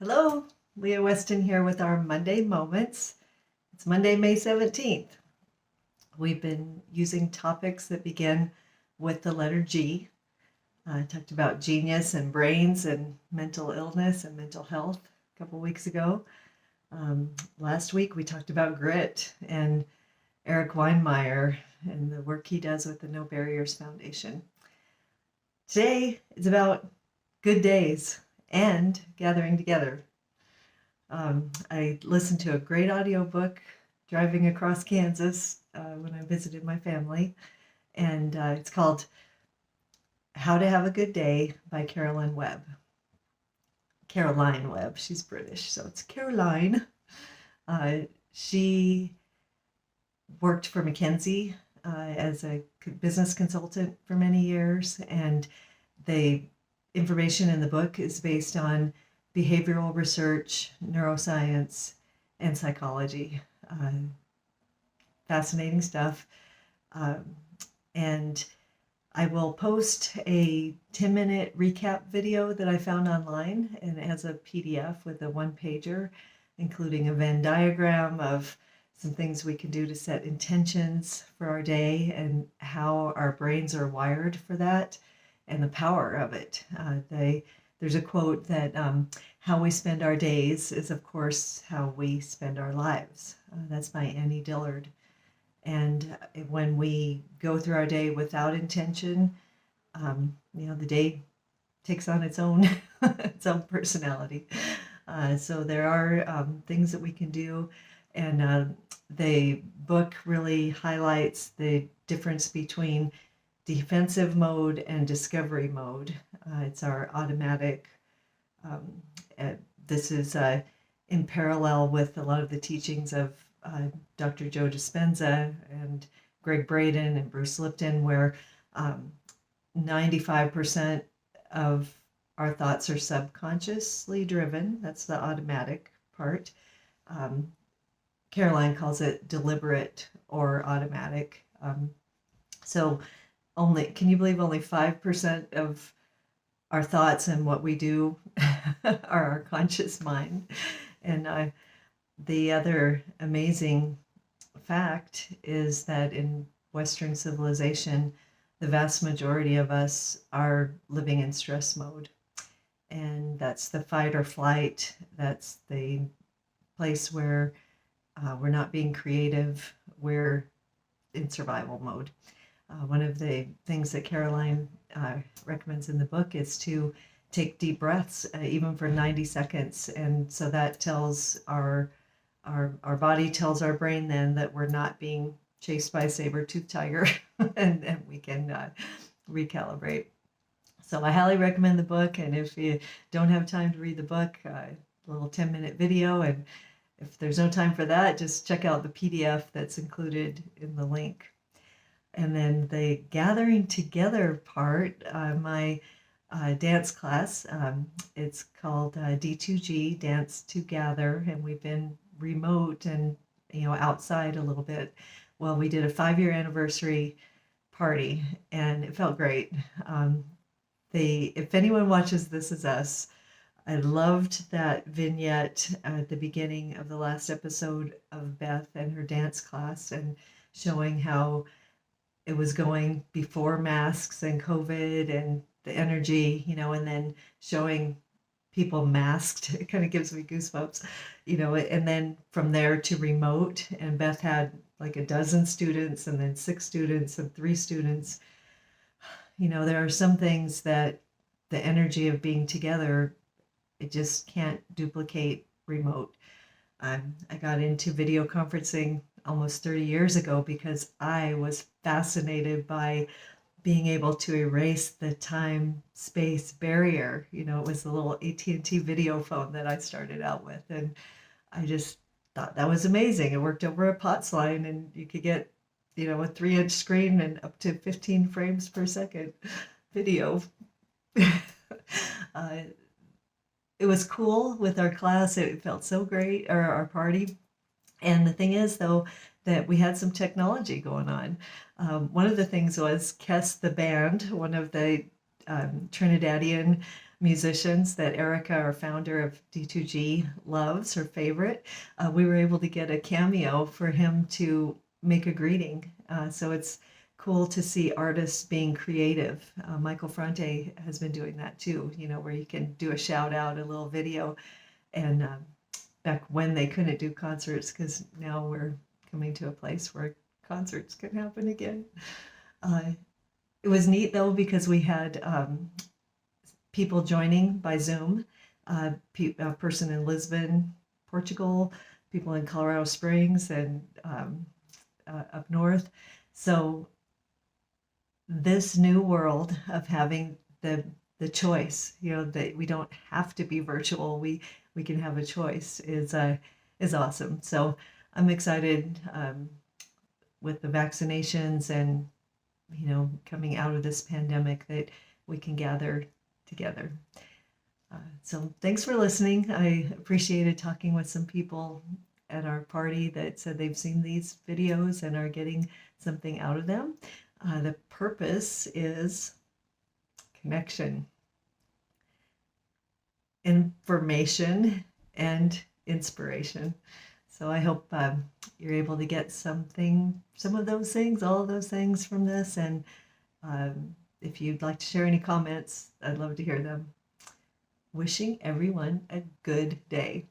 Hello, Leah Weston here with our Monday Moments. It's Monday, May 17th. We've been using topics that begin with the letter G. I talked about genius and brains and mental illness and mental health a couple weeks ago. Last week we talked about grit and Eric Weinmeier and the work he does with the No Barriers Foundation. Today is about good days and gathering together. I listened to a great audiobook driving across Kansas when I visited my family, and it's called How to Have a Good Day by Caroline Webb. Caroline Webb, she's British, so it's Caroline. She worked for McKinsey as a business consultant for many years, and the information in the book is based on behavioral research, neuroscience, and psychology. Fascinating stuff. And I will post a 10-minute recap video that I found online, and it has a PDF with a one-pager, including a Venn diagram of some things we can do to set intentions for our day and how our brains are wired for that and the power of it. There's a quote that how we spend our days is, of course, how we spend our lives. That's by Annie Dillard. And when we go through our day without intention, the day takes on its own its own personality. So there are things that we can do, and the book really highlights the difference between defensive mode and discovery mode. It's our automatic. This is in parallel with a lot of the teachings of Dr. Joe Dispenza and Greg Braden and Bruce Lipton, where 95% of our thoughts are subconsciously driven. That's the automatic part. Caroline calls it deliberate or automatic. Can you believe only 5% of our thoughts and what we do are our conscious mind? And the other amazing fact is that in Western civilization, the vast majority of us are living in stress mode. And that's the fight or flight. That's the place where we're not being creative. We're in survival mode. One of the things that Caroline recommends in the book is to take deep breaths, even for 90 seconds. And so that tells our body tells our brain then that we're not being chased by a saber-toothed tiger, and we can recalibrate. So I highly recommend the book. And if you don't have time to read the book, a little 10-minute video. And if there's no time for that, just check out the PDF that's included in the link. And then the gathering together part, my dance class, it's called D2G, Dance to Gather, and we've been remote and outside a little bit. Well, we did a 5-year anniversary party, and it felt great. If anyone watches This Is Us, I loved that vignette at the beginning of the last episode of Beth and her dance class, and showing how it was going before masks and COVID and the energy, and then showing people masked. It kind of gives me goosebumps, and then from there to remote. And Beth had like a dozen students, and then 6 students and 3 students. There are some things that the energy of being together, it just can't duplicate remote. I got into video conferencing almost 30 years ago because I was fascinated by being able to erase the time-space barrier. It was the little AT&T video phone that I started out with, and I just thought that was amazing. It worked over a POTS line, and you could get, a 3-inch screen and up to 15 frames per second video. It was cool with our class. It felt so great, or our party. And the thing is, though, that we had some technology going on. One of the things was Kes the band, one of the Trinidadian musicians that Erica, our founder of D2G, loves, her favorite. We were able to get a cameo for him to make a greeting. So it's cool to see artists being creative. Michael Fronte has been doing that too, where you can do a shout out, a little video. And back when they couldn't do concerts, because now we're coming to a place where concerts can happen again. It was neat though, because we had people joining by Zoom, a person in Lisbon, Portugal, people in Colorado Springs and up north. So this new world of having the choice, that we don't have to be virtual, we can have a choice is awesome. So I'm excited with the vaccinations and coming out of this pandemic that we can gather together. So thanks for listening. I appreciated talking with some people at our party that said they've seen these videos and are getting something out of them. The purpose is connection, information, and inspiration. So I hope you're able to get some of those things, all of those things from this. And if you'd like to share any comments, I'd love to hear them. Wishing everyone a good day.